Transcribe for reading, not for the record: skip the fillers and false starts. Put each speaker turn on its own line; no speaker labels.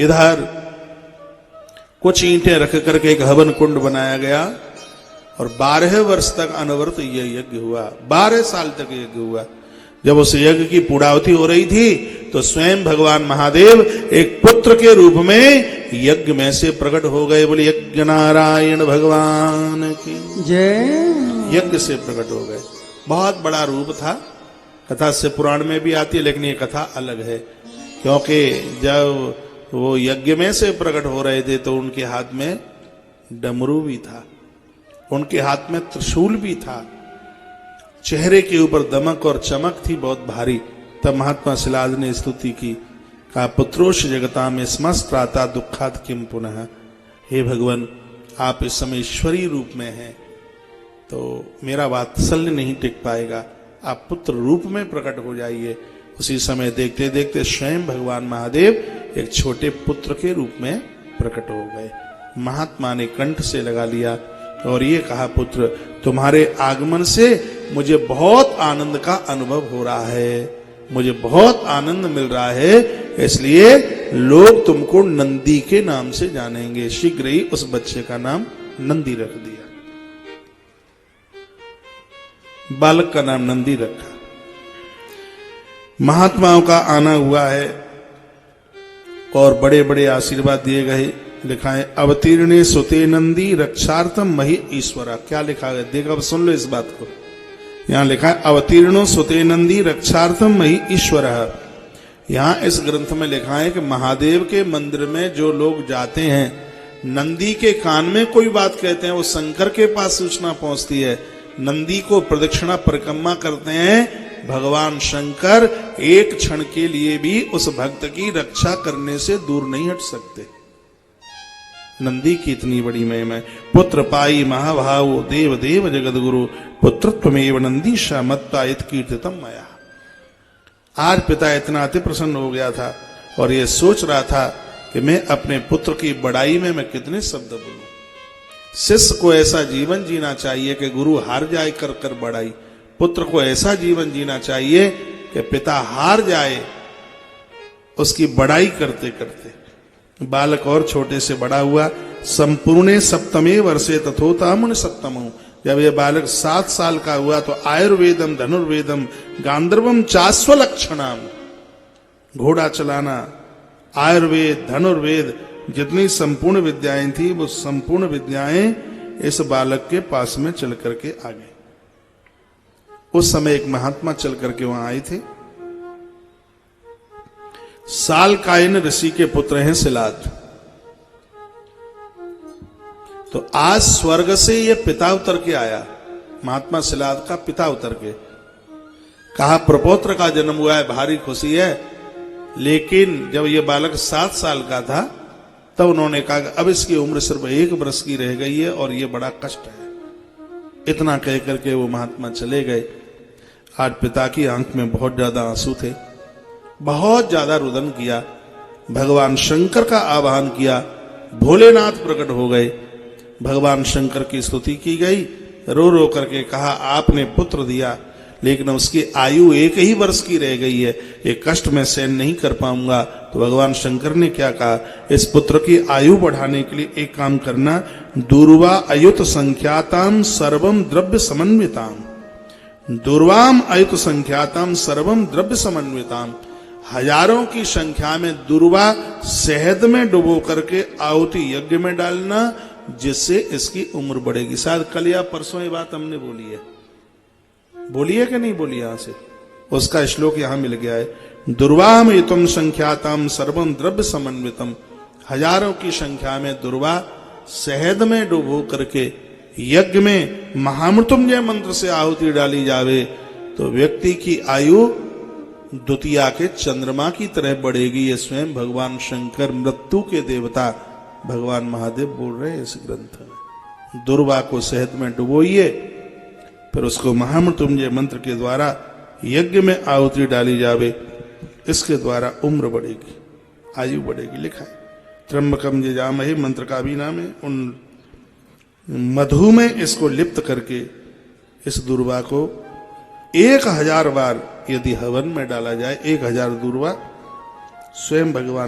इधर कुछ ईंटें रख करके एक हवन कुंड बनाया गया और 12 वर्ष तक अनवरत यह यज्ञ हुआ। 12 साल तक यज्ञ हुआ। जब उस यज्ञ की पूर्णाहुति हो रही थी तो स्वयं भगवान महादेव एक पुत्र के रूप में यज्ञ में से प्रकट हो गए। बोले यज्ञ नारायण भगवान की
जय।
यज्ञ से प्रकट हो गए। बहुत बड़ा रूप था। कथा से पुराण में भी आती है, लेकिन ये कथा अलग है, क्योंकि जब वो यज्ञ में से प्रकट हो रहे थे तो उनके हाथ में डमरू भी था, उनके हाथ में त्रिशूल भी था, चेहरे के ऊपर दमक और चमक थी बहुत भारी। तब महात्मा शिलाद ने स्तुति की, कहा पुत्रोश जगताम स्मस्त्राता दुखात किम पुनः। हे भगवान, आप इस समय ईश्वरीय रूप में हैं तो मेरा वात्सल्य नहीं टिक पाएगा, आप पुत्र रूप में प्रकट हो जाइए। उसी समय देखते देखते स्वयं भगवान महादेव एक छोटे पुत्र के रूप में प्रकट हो गए। महात्मा ने कंठ से लगा लिया और ये कहा, पुत्र तुम्हारे आगमन से मुझे बहुत आनंद का अनुभव हो रहा है, मुझे बहुत आनंद मिल रहा है, इसलिए लोग तुमको नंदी के नाम से जानेंगे। शीघ्र ही उस बच्चे का नाम नंदी रख दिया, बालक का नाम नंदी रखा। महात्माओं का आना हुआ है और बड़े बड़े आशीर्वाद दिए गए। लिखा है अवतीर्णे सुते नंदी रक्षार्थम मही ईश्वरा। क्या लिखा है देखो, अब सुन लो इस बात को। यहां लिखा है अवतीर्णो सुते नंदी रक्षार्थम मही ईश्वर। यहां इस ग्रंथ में लिखा है कि महादेव के मंदिर में जो लोग जाते हैं, नंदी के कान में कोई बात कहते हैं, वो शंकर के पास सूचना पहुंचती है। नंदी को प्रदक्षिणा परिक्रमा करते हैं, भगवान शंकर एक क्षण के लिए भी उस भक्त की रक्षा करने से दूर नहीं हट सकते। नंदी की इतनी बड़ी महिमा है। पुत्र पाई महाभाव देव देव जगत गुरु पुत्रत्वमेव नंदीशा मत्ता इत कीर्तितम मया। आज पिता इतना अति प्रसन्न हो गया था और ये सोच रहा था कि मैं अपने पुत्र की बड़ाई में मैं कितने शब्द बोलूं। शिष्य को ऐसा जीवन जीना चाहिए कि गुरु हार जाए कर कर बड़ाई, पुत्र को ऐसा जीवन जीना चाहिए कि पिता हार जाए उसकी बड़ाई करते करते। बालक और छोटे से बड़ा हुआ। संपूर्ण सप्तमे वर्षे तथोता मुनि सप्तमो। जब यह बालक 7 साल का हुआ तो आयुर्वेदम धनुर्वेदम गांधर्वम चास्वलक्षणाम, घोड़ा चलाना, आयुर्वेद धनुर्वेद जितनी संपूर्ण विद्याएं थी वो संपूर्ण विद्याएं इस बालक के पास में चल करके आ गई। उस समय एक महात्मा चल करके वहां आए थे। सालकायन ऋषि के पुत्र हैं शिलाद। तो आज स्वर्ग से यह पिता उतर के आया, महात्मा शिलाद का पिता उतर के। कहा प्रपौत्र का जन्म हुआ है, भारी खुशी है। लेकिन जब यह बालक 7 साल का था तब उन्होंने कहा अब इसकी उम्र सिर्फ 1 वर्ष की रह गई है और यह बड़ा कष्ट है। इतना कह करके वो महात्मा चले गए। आज पिता की आंख में बहुत ज्यादा आंसू थे, बहुत ज्यादा रुदन किया, भगवान शंकर का आवाहन किया, भोलेनाथ प्रकट हो गए, भगवान शंकर की स्तुति की गई। रो रो करके कहा आपने पुत्र दिया लेकिन उसकी आयु 1 ही वर्ष की रह गई है, ये कष्ट मैं सहन नहीं कर पाऊंगा। तो भगवान शंकर ने क्या कहा, इस पुत्र की आयु बढ़ाने के लिए एक काम करना, दूर्वा अयुत संख्याताम सर्वम द्रव्य समन्विताम, दुर्वाम अयुत संख्याताम सर्वम द्रव्य समन्विताम। हजारों की संख्या में दुर्वा शहद में डुबो करके आहुति यज्ञ में डालना, जिससे इसकी उम्र बढ़ेगी। शायद कल या परसों ये बात हमने बोली है, बोली है कि नहीं बोली? यहां से उसका श्लोक यहां मिल गया है। दुर्वाम युतम संख्यातम सर्वम द्रव्य समन्वितम। हजारों की संख्या में दुर्वा शहद में डुबो करके यज्ञ में महामृत्युंजय मंत्र से आहुति डाली जावे तो व्यक्ति की आयु द्वितीया के चंद्रमा की तरह बढ़ेगी। ये स्वयं भगवान शंकर मृत्यु के देवता भगवान महादेव बोल रहे हैं इस ग्रंथ में। दुर्वा को शहद में डुबोइए, फिर उसको महामृत्युंजय मंत्र के द्वारा यज्ञ में आहुति डाली जावे, इसके द्वारा उम्र बढ़ेगी, आयु बढ़ेगी। लिखा है त्र्यंबकम यजामहे मंत्र का भी नाम है। उन मधु में इसको लिप्त करके इस दुर्वा को 1000 बार यदि हवन में डाला जाए, 1000 दुर्वा स्वयं भगवान